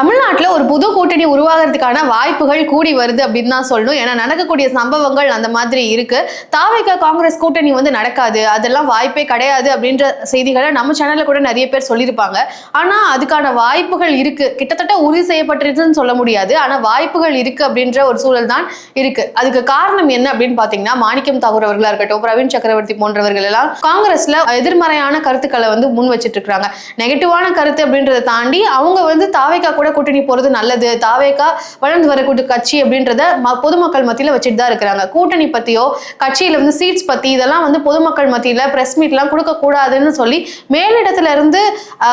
தமிழ்நாட்டுல ஒரு புது கூட்டணி உருவாகிறதுக்கான வாய்ப்புகள் கூடி வருது அப்படின்னு தான் சொல்லணும். ஏன்னா நடக்கக்கூடிய சம்பவங்கள் அந்த மாதிரி இருக்கு. தாவேகா காங்கிரஸ் கூட்டணி வந்து நடக்காது, அதெல்லாம் வாய்ப்பே கிடையாது அப்படின்ற செய்திகளை நம்ம சேனல்ல கூட நிறைய பேர் சொல்லியிருப்பாங்க. ஆனா அதுக்கான வாய்ப்புகள் இருக்கு, கிட்டத்தட்ட உறுதி செய்யப்பட்டிருக்குன்னு சொல்ல முடியாது, ஆனா வாய்ப்புகள் இருக்கு அப்படின்ற ஒரு சூழல் தான் இருக்கு. அதுக்கு காரணம் என்ன அப்படின்னு பாத்தீங்கன்னா, மாணிக்கம் தாகூர் அவர்களா இருக்கட்டும், பிரவீன் சக்கரவர்த்தி போன்றவர்கள் எல்லாம் காங்கிரஸ்ல எதிர்மறையான கருத்துக்களை வந்து முன் வச்சிட்டு இருக்காங்க. நெகட்டிவான கருத்து அப்படின்றத தாண்டி அவங்க வந்து தாவேகா கூட கூட்டணி போறது நல்லது, தாவேகா வளர்ந்து வரக்கூடிய கட்சி அப்படின்றத பொதுமக்கள் மத்தியில வச்சுட்டு தான் இருக்கிறாங்க. கூட்டணி பத்தியோ கட்சியில வந்து சீட்ஸ் பத்தி இதெல்லாம் வந்து பொதுமக்கள் மத்தியில பிரஸ் மீட் எல்லாம் கொடுக்க கூடாதுன்னு சொல்லி மேலிடத்துல இருந்து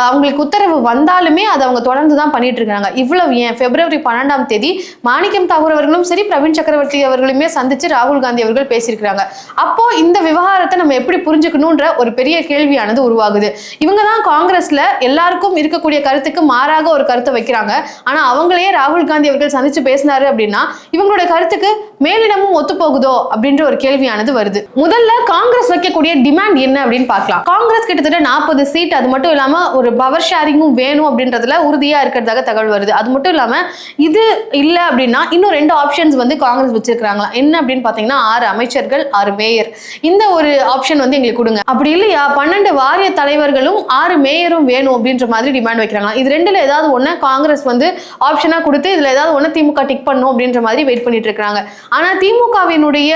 அவங்களுக்கு உத்தரவு வந்தாலுமே அதை அவங்க தொடர்ந்து தான் பண்ணிட்டு இருக்காங்க. இவ்வளவு ஏன் பிப்ரவரி 12ஆம் தேதி மாணிக்கம் தாகூர் அவர்களும் சரி, பிரவீன் சக்கரவர்த்தி அவர்களுமே சந்திச்சு ராகுல் காந்தி அவர்கள் பேசியிருக்கிறாங்க. அப்போ இந்த விவகாரத்தை நம்ம எப்படி புரிஞ்சுக்கணும்ன்ற ஒரு பெரிய கேள்வியானது உருவாகுது. இவங்க தான் காங்கிரஸ்ல எல்லாருக்கும் இருக்கக்கூடிய கருத்துக்கு மாறாக ஒரு கருத்தை வைக்கிறாங்க. ஆனா அவங்களையே ராகுல் காந்தி அவர்கள் சந்திச்சு பேசினாரு அப்படின்னா இவங்களோட கருத்துக்கு மேலிடமும் ஒத்து போகுதோ அப்படின்ற ஒரு கேள்வியானது வருது. முதல்ல காங்கிரஸ் வைக்கக்கூடிய டிமாண்ட் என்ன அப்படின்னு பார்க்கலாம். காங்கிரஸ் கிட்டத்தட்ட 40 சீட், அது மட்டும் இல்லாம ஒரு பவர் ஷேரிங்கும் வேணும் அப்படின்றதுல உறுதியா இருக்கிறதாக தகவல் வருது. அது மட்டும் இல்லாம இது இல்ல அப்படின்னா இன்னும் 2 ஆப்ஷன்ஸ் வந்து காங்கிரஸ் வச்சிருக்காங்களா. என்ன அப்படின்னு பாத்தீங்கன்னா 6 அமைச்சர்கள் 6 மேயர், இந்த ஒரு ஆப்ஷன் வந்து எங்களுக்கு கொடுங்க. அப்படி இல்லையா 12 வாரிய தலைவர்களும் 6 மேயரும் வேணும் அப்படின்ற மாதிரி டிமாண்ட் வைக்கிறாங்க. இது ரெண்டுல ஏதாவது ஒண்ணு காங்கிரஸ் வந்து ஆப்ஷனா கொடுத்து இதுல ஏதாவது ஒண்ணு திமுக டிக் பண்ணும் அப்படின்ற மாதிரி வெயிட் பண்ணிட்டு இருக்காங்க. ஆனா திமுகவினுடைய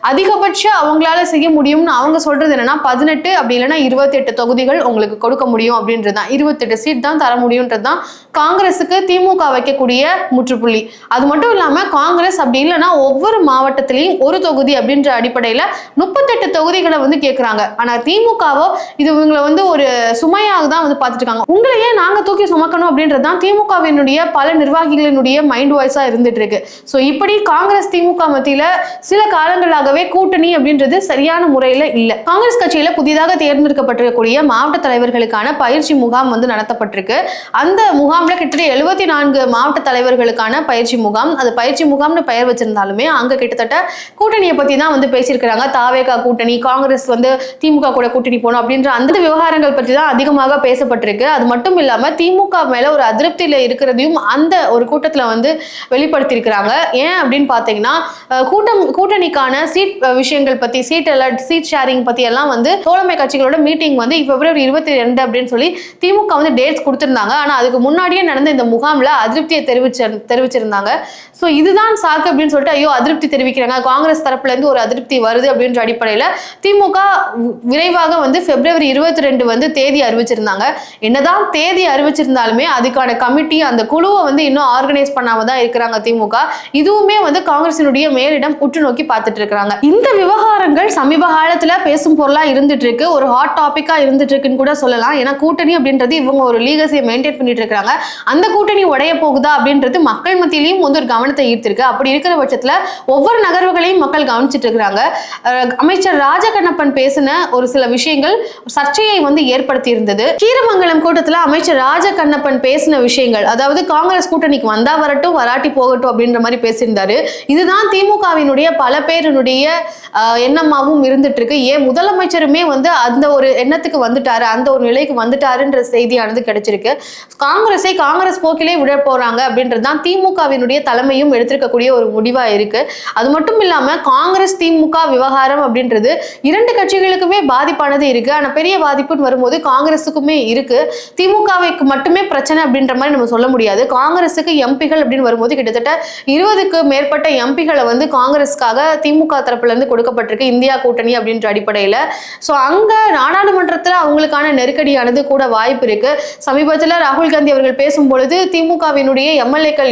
அதிகபட்ச அவங்களால செய்ய முடியும்னு அவங்க சொல்றது என்னன்னா 18 அப்படி இல்லைன்னா 28 தொகுதிகள் உங்களுக்கு கொடுக்க முடியும் அப்படின்றதுதான். 28 சீட் தான் தர முடியும்ன்றதுதான் காங்கிரஸுக்கு திமுக வைக்கக்கூடிய முற்றுப்புள்ளி. அது மட்டும் இல்லாம காங்கிரஸ் அப்படி இல்லைன்னா ஒவ்வொரு மாவட்டத்திலையும் ஒரு தொகுதி அப்படின்ற அடிப்படையில 38 தொகுதிகளை வந்து கேட்கிறாங்க. ஆனா திமுகவோ இது இவங்களை வந்து ஒரு சுமையாக தான் வந்து பார்த்துட்டு இருக்காங்க. உங்களையே நாங்க தூக்கி சுமக்கணும் அப்படின்றதுதான் திமுகவினுடைய பல நிர்வாகிகளினுடைய மைண்ட் வாய்ஸா இருந்துட்டு இருக்கு. சோ இப்படி காங்கிரஸ் திமுக மத்தியில சில காலங்களாகவே கூட்டணி அப்படின்றது சரியான முறையில இல்ல. காங்கிரஸ் கட்சியில புதிதாக தேர்ந்தெடுக்கப்பட்டிருக்கக்கூடிய மாவட்ட தலைவர்களுக்கான பயிற்சி முகாம் வந்து நடத்தப்பட்டிருக்கு. அந்த முகாம்ல கிட்டத்தட்ட 74 மாவட்ட தலைவர்களுக்கான பயிற்சி முகாம். அது பயிற்சி முகாம்னு பெயர் வச்சிருந்தாலுமே அங்க கிட்டத்தட்ட கூட்டணியை பத்தி தான் வந்து பேசியிருக்கிறாங்க. தாவேகா கூட்டணி, காங்கிரஸ் வந்து திமுக கூட கூட்டணி போகணும் அப்படின்ற அந்த விவகாரங்கள் பற்றி தான் அதிகமாக பேசப்பட்டிருக்கு. அது மட்டும் இல்லாம திமுக மேல ஒரு அதிருப்தியில இருக்கிறதையும் அந்த ஒரு கூட்டத்துல வந்து வெளிப்படுத்தி இருக்கிறாங்க. ஏன் அப்படின்னு பாத்தீங்கன்னா கூட்டணிக்கான சீட் விஷயங்கள் பத்தி, சீட் ஷேரிங் பத்தி எல்லாம் வந்து தோழமை கட்சிகளோட மீட்டிங் வந்து பிப்ரவரி 22 அப்படின்னு சொல்லி திமுக வந்து டேட்ஸ் கொடுத்திருந்தாங்க. ஆனா அதுக்கு முன்னாடியே நடந்த இந்த முகாம்ல அதிருப்தியை தெரிவிச்சிருந்தாங்க. சோ இதுதான் சாக்கு அப்படின்னு சொல்லிட்டு ஐயோ அதிருப்தி தெரிவிக்கிறாங்க, காங்கிரஸ் தரப்புல இருந்து ஒரு அதிருப்தி வருது அப்படின்ற அடிப்படையில திமுக விரைவாக வந்து பிப்ரவரி 22 வந்து தேதி அறிவிச்சிருந்தாங்க. என்னதான் தேதி அறிவிச்சிருந்தாலுமே அதுக்கான கமிட்டி அந்த குழுவை வந்து இன்னும் ஆர்கனைஸ் பண்ணாம தான் இருக்கிறாங்க திமுக. இதுவுமே வந்து காங்கிரசினுடைய மேலிடம் உற்று நோக்கி பார்த்துட்டு இருக்காங்க. இந்த விவகாரங்கள் சமீப காலத்துல பேசும் பொருளா இருந்துட்டு இருக்கு, ஒரு ஹாட் டாபிக்கா இருந்துட்டு இருக்குன்னு கூட சொல்லலாம். ஏன்னா கூட்டணி அப்படின்றது இவங்க ஒரு லீகசியை மெயின்டைன் பண்ணிட்டு இருக்காங்க. அந்த கூட்டணி உடைய போகுதா அப்படின்றது மக்கள் மத்தியிலையும் வந்து ஒரு கவனத்தை ஈர்த்திருக்கு. அப்படி இருக்கிற பட்சத்துல ஒவ்வொரு நகர்வுகளையும் மக்கள் கவனிச்சிட்டு இருக்கிறாங்க. அமைச்சர் ராஜகண்ணப்பன் பேசின ஒரு சில விஷயங்கள் சர்ச்சையை வந்து ஏற்படுத்தி இருந்தது. கீரமங்கலம் கூட்டத்துல அமைச்சர் ராஜகண்ணப்பன் பேசின விஷயங்கள், அதாவது காங்கிரஸ் கூட்டணிக்கு வந்தா வரட்டும் வராட்டி போகட்டும் அப்படின்ற மாதிரி பேசியிருந்தாரு. இதுதான் திமுகவினுடைய பல பேருடைய எண்ணமாகவும் இருந்துட்டு இருக்கு. ஏன் முதலமைச்சருமே வந்து அந்த ஒரு எண்ணத்துக்கு வந்துட்டாரு, அந்த ஒரு நிலைக்கு வந்துட்டாருன்ற செய்தியானது கிடைச்சிருக்கு. காங்கிரஸ் போக்கிலே விட போறாங்க அப்படின்றதுதான் திமுகவினுடைய தலைமையும் எடுத்திருக்கக்கூடிய ஒரு முடிவா இருக்கு. அது மட்டும் இல்லாம காங்கிரஸ் திமுக விவகாரம் அப்படின்றது 2 கட்சிகளுக்குமே பாதிப்பானது இருக்கு. ஆனா பெரிய பாதிப்புன்னு வரும்போது காங்கிரஸுக்குமே இருக்கு. திமுகவுக்கு மட்டுமே பிரச்சனை அப்படின்ற மாதிரி நம்ம சொல்ல முடியாது. காங்கிரஸுக்கு எம்பிகள் அப்படின்னு வரும்போது கிட்டத்தட்ட 20க்கு மேற்பட்ட எம்பிகளை வந்து காங்கிரஸ்க்காக திமுக தரப்புல இருந்து கொடுக்கப்பட்டிருக்கு இந்தியா கூட்டணி அப்படின்ற அடிப்படையில. சோ அங்க நாடாளுமன்றத்துல அவங்களுக்கான நெருக்கடியானது கூட வாய்ப்பு இருக்கு. சமீபத்துல ராகுல் காந்தி அவர்கள் பேசும்பொழுது திமுகவினுடைய எம்எல்ஏக்கள்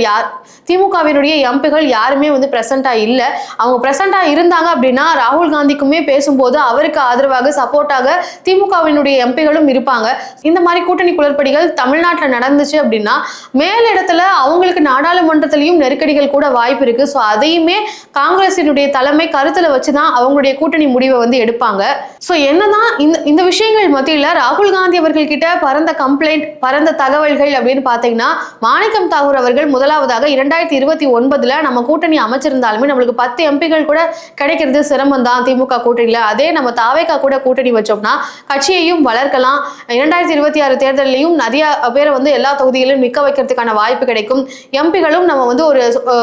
திமுகவினுடைய எம்பிகள் யாருமே வந்து பிரசண்டா இல்ல. அவங்க பிரசண்டா இருந்தாங்க அப்படின்னா ராகுல் காந்திக்குமே பேசும்போது அவருக்கு ஆதரவாக சப்போர்ட்டாக திமுகவினுடைய எம்பிகளும் இருப்பாங்க. இந்த மாதிரி கூட்டணி குளறுபடிகள் தமிழ்நாட்டில் நடந்துச்சு அப்படின்னா மேலிடத்துல அவங்களுக்கு நாடாளுமன்றத்திலையும் நெருக்கடிகள் கூட வாய்ப்பு இருக்கு. ஸோ அதையுமே காங்கிரசினுடைய தலைமை கருத்துல வச்சுதான் அவங்களுடைய கூட்டணி முடிவை வந்து எடுப்பாங்க. ஸோ என்னதான் இந்த விஷயங்கள் மத்தியில ராகுல் காந்தி அவர்கள் கிட்ட பரந்த கம்ப்ளைண்ட், பரந்த தகவல்கள் அப்படின்னு பாத்தீங்கன்னா மாணிக்கம் தாகூர் அவர்கள் முதலாவதாக 2029 நம்ம கூட்டணி அமைச்சிருந்தாலுமே நம்மளுக்கு 10 எம்பிகள் கூட கிடைக்கிறது சிரமம் தான் திமுக கூட்டணியில. அதே நம்ம தாவேகா கூட கூட்டணி வச்சோம்னா கட்சியையும் வளர்க்கலாம். 2026 தேர்தலையும் நிறைய பேரை வந்து எல்லா தொகுதிகளிலும் நிக்க வைக்கிறதுக்கான வாய்ப்பு கிடைக்கும். எம்பிகளும் நம்ம வந்து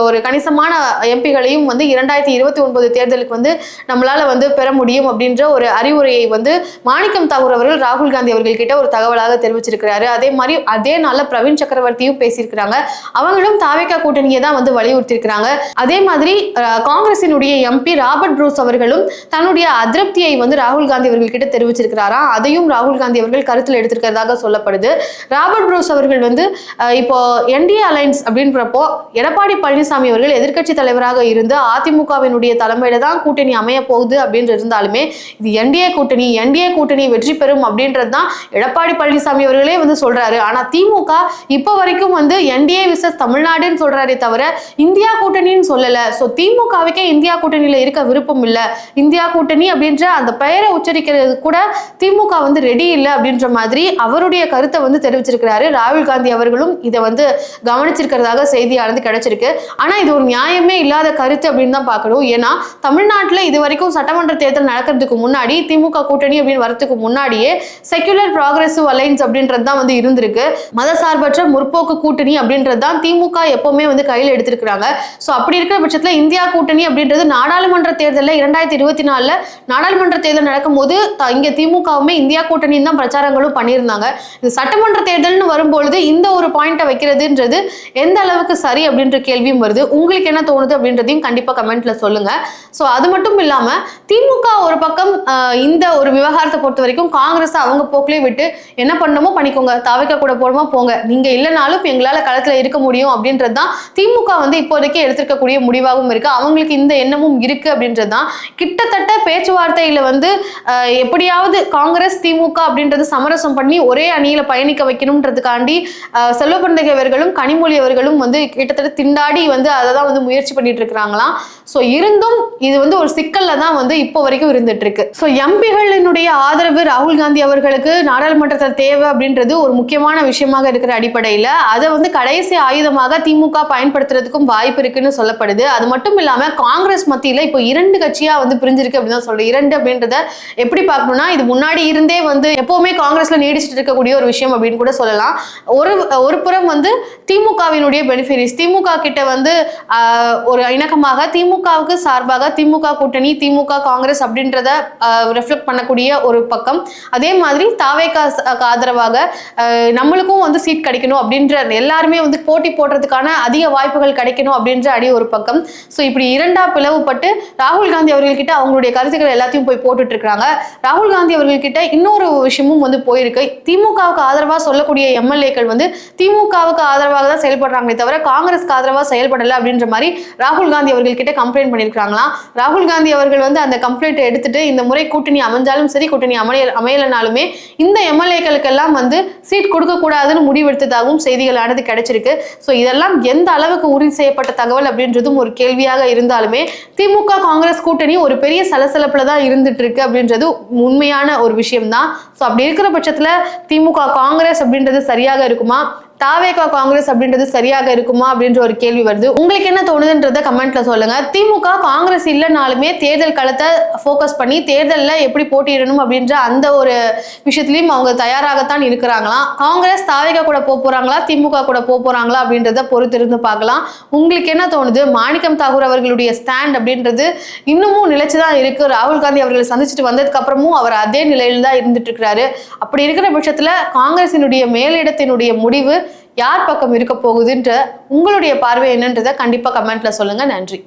ஒரு கணிசமான எம்பிகளையும் வந்து 2029 தேர்தலுக்கு வந்து நம்மளால வந்து பெற முடியும் அப்படின்ற ஒரு அறிவுரையை வந்து மாணிக்கம் தாகூர் அவர்கள் ராகுல் காந்தி அவர்கள் கிட்ட ஒரு தகவலாக தெரிவிச்சிருக்கிறாரு. அதே மாதிரி அதே நாள்ல பிரவீன் சக்கரவர்த்தியும் பேசியிருக்கிறாங்க. அவங்களும் தாவேகா கூட்டணியை தான் வந்து வலியுறுத்தி இருக்கிறாங்க. அதே மாதிரி காங்கிரசினுடைய எம்பி ராபர்ட் ப்ரூஸ் அவர்களும் தன்னுடைய அதிருப்தியை வந்து ராகுல் காந்தி அவர்கள் கிட்ட தெரிவிச்சிருக்கிறாரா. அதையும் ராகுல் காந்தி அவர்கள் கருத்தில் எடுத்திருக்கிறதாக சொல்லப்படுது. ராபர்ட் ப்ரூஸ் அவர்கள் வந்து இப்போ என்டிஏ அலைன்ஸ் அப்படின்றப்போ எடப்பாடி பழனிசாமி அவர்கள் எதிர்க்கட்சி தலைவராக இருந்து அதிமுகவினுடைய தலைமையில தான் கூட்டணி அமைய போகுது அப்படின்னு இருந்தாலுமே இது என்டிஏ கூட்டணி வெற்றி பெறும் அப்படின்றது தான் எடப்பாடி பழனிசாமி அவர்களே வந்து சொல்றாரு. ஆனா திமுக இப்ப வரைக்கும் வந்து என்டிஏ விசஸ் தமிழ்நாடுன்னு சொல்றாரே தவிர இந்தியா கூட்டணின்னு சொல்லல. சோ திமுகவுக்கே இந்தியா கூட்டணியில இருக்க விருப்பம் இல்ல. இந்தியா கூட்டணி அப்படின்ற அந்த பெயரை உச்சரிக்கிறது கூட திமுக வந்து ரெடி இல்லை அப்படின்ற மாதிரி அவருடைய கருத்தை வந்து தெரிவிச்சிருக்கிறாரு. ராகுல் காந்தி அவர்களும் இதை வந்து கவனிச்சிருக்கிறதாக செய்தியானது கிடைச்சிருக்கு. ஆனா இது ஒரு நியாயமே இல்லாத கருத்து அப்படின்னு தான் பார்க்கணும். ஏன்னா தமிழ்நாட்டில் இது வரைக்கும் சட்டமன்ற தேர்தல் நடக்கிறதுக்கு முன்னாடி திமுக கூட்டணி அப்படின்னு வரதுக்கு முன்னாடியே செக்யுலர் ப்ராக்ரெசிவ் அலைன்ஸ் அப்படின்றது தான் வந்து இருந்திருக்கு. மதசார்பற்ற முற்போக்கு கூட்டணி அப்படின்றது தான் திமுக எப்பவுமே வந்து கையில் எடுத்திருக்கிறாங்க. ஸோ அப்படி இருக்கிற பட்சத்தில் இந்தியா கூட்டணி அப்படின்றது நாடாளுமன்ற தேர்தலில் 2024 நாடாளுமன்ற தேர்தல் நடக்கும்போது இங்க திமுகவுமே இந்தியா கூட்டணி தான் பிரச்சாரங்களும் பண்ணியிருந்தாங்க. இது சட்டமன்ற தேர்தல்னு வரும்பொழுது இந்த ஒரு பாயிண்ட்டை வைக்கிறதுன்றது எந்த அளவுக்கு சரி அப்படின்ற கேள்வியும் வருது. உங்களுக்கு என்ன தோணுது அப்படின்றதையும் கண்டிப்பா கமெண்ட்ல சொல்லுங்க. ஸோ அது மட்டும் இல்லாம திமுக ஒரு பக்கம் இந்த ஒரு விவகாரத்தை பொறுத்த வரைக்கும் காங்கிரஸ் அவங்க போக்கிலே விட்டு என்ன பண்ணணுமோ பண்ணிக்கோங்க, தாவேகா கூட போடுமா போங்க, நீங்க இல்லைனாலும் எங்களால களத்துல இருக்க முடியும் அப்படின்றது தான் திமுக வந்து இப்போதைக்கு எடுத்திருக்கக்கூடிய முடிவாகவும் இருக்கு. அவங்களுக்கு இந்த எண்ணமும் இருக்கு அப்படின்றது தான். கிட்டத்தட்ட பேச்சுவார்த்தையில வந்து எப்படியாவது காங்கிரஸ் திமுக அப்படின்றது சமரசம் பண்ணி ஒரே அணியில பயணிக்க வைக்கணும்ன்றதுக்காண்டி செல்வ பிறந்தகை அவர்களும் கனிமொழி அவர்களும் வந்து கிட்டத்தட்ட திண்டாடி வந்து அதை தான் வந்து முயற்சி பண்ணிட்டு இருக்கிறாங்களாம். ஸோ இருந்தும் இது வந்து ஒரு சிக்கல்ல தான் வந்து இப்போ வரைக்கும் இருந்துட்டு இருக்கு. ஸோ எம்பிகளினுடைய ஆதரவு ராகுல் காந்தி அவர்களுக்கு நாடாளுமன்றத்தில் தேவை அப்படின்றது ஒரு முக்கியமான விஷயமாக இருக்கிற அடிப்படையில் அதை வந்து கடைசி ஆயுதமாக திமுக பயன்படுத்துறதுக்கும் வாய்ப்பு இருக்குன்னு சொல்லப்படுது. அது மட்டும் இல்லாம காங்கிரஸ் மத்தியில இப்போ 2 கட்சியா வந்து பிரிஞ்சிருக்கு அப்படின்னு தான் சொல்றேன். 2 அப்படின்றத எப்படி பார்க்கணும்னா இது முன்னாடி இருந்தே வந்து எப்பவுமே காங்கிரஸ்ல நீடிச்சுட்டு இருக்கக்கூடிய ஒரு விஷயம் அப்படின்னு கூட சொல்லலாம். ஒரு புறம் வந்து திமுகவினுடைய பெனிஃபிட்ஸ் திமுக கிட்ட வந்து ஒரு இணக்கமாக திமுகவுக்கு சார்பாக திமுக கூட்டணி திமுக காங்கிரஸ் அப்படின்றத ரெஃப்ளெக்ட் பண்ணக்கூடிய ஒரு பக்கம், அதே மாதிரி தாவேகா ஆதரவாக நம்மளுக்கும் வந்து சீட் கிடைக்கணும் அப்படின்ற எல்லாருமே வந்து போட்டி போடுறதுக்கான அதிக வாய்ப்புகள் கிடைக்கணும் அப்படின்ற அடி ஒரு பக்கம். ஸோ இப்படி 2ஆ பிளவுபட்டு ராகுல் காந்தி அவர்கள்கிட்ட அவங்களுடைய கருத்துக்கள் எல்லாத்தையும் போய் போட்டுட்டு இருக்காங்க. ராகுல் காந்தி அவர்கள்கிட்ட இன்னொரு விஷயமும் வந்து போயிருக்கு. திமுகவுக்கு ஆதரவாக சொல்லக்கூடிய எம்எல்ஏக்கள் வந்து திமுகவுக்கு ஆதரவாக தான் செயல்படுறாங்களே தவிர காங்கிரஸ்க்கு ஆதரவாக செயல்படலை அப்படின்ற மாதிரி ராகுல் காந்தி அவர்கள் கிட்ட கம்ப்ளைண்ட் பண்ணியிருக்காங்களாம். ராகுல் காந்தி அவர்கள் வந்து அந்த கம்ப்ளைண்ட் எடுத்துட்டு இந்த முறை கூட்டணி அமைஞ்சாலும் சரி கூட்டணி அமையலனாலுமே இந்த எம்எல்ஏக்களுக்கெல்லாம் வந்து சீட் கொடுக்க கூடாதுன்னு முடிவெடுத்ததாகவும் செய்திகளானது கிடைச்சிருக்கு. ஸோ இதெல்லாம் எந்த அளவுக்கு உறுதி செய்யப்பட்ட தகவல் அப்படின்றதும் ஒரு கேள்வியாக இருந்தாலுமே திமுக காங்கிரஸ் கூட்டணி ஒரு பெரிய சலசலப்புல தான் இருந்துட்டு இருக்கு அப்படின்றது உண்மையான ஒரு விஷயம் தான். ஸோ அப்படி இருக்கிற பட்சத்துல திமுக காங்கிரஸ் அப்படின்றது சரியாக இருக்குமா, தாவேகா காங்கிரஸ் அப்படின்றது சரியாக இருக்குமா அப்படின்ற ஒரு கேள்வி வருது. உங்களுக்கு என்ன தோணுதுன்றத கமெண்ட்ல சொல்லுங்க. திமுக காங்கிரஸ் இல்லைனாலுமே தேர்தல் களத்தை ஃபோக்கஸ் பண்ணி தேர்தலில் எப்படி போட்டியிடணும் அப்படின்ற அந்த ஒரு விஷயத்திலையும் அவங்க தயாராகத்தான் இருக்கிறாங்களாம். காங்கிரஸ் தாவேகா கூட போறாங்களா திமுக கூட போறாங்களா அப்படின்றத பொறுத்திருந்து பார்க்கலாம். உங்களுக்கு என்ன தோணுது? மாணிக்கம் தாகூர் அவர்களுடைய ஸ்டாண்ட் அப்படின்றது இன்னமும் நிலைச்சுதான் இருக்கு. ராகுல் காந்தி அவர்களை சந்திச்சுட்டு வந்ததுக்கு அப்புறமும் அவர் அதே நிலையில தான் இருந்துட்டு இருக்கிறாரு. அப்படி இருக்கிற பட்சத்துல காங்கிரசினுடைய மேலிடத்தினுடைய முடிவு யார் பக்கம் இருக்க போகுதுன்ற உங்களுடைய பார்வை என்னன்றதை கண்டிப்பா கமெண்ட்ல சொல்லுங்க. நன்றி.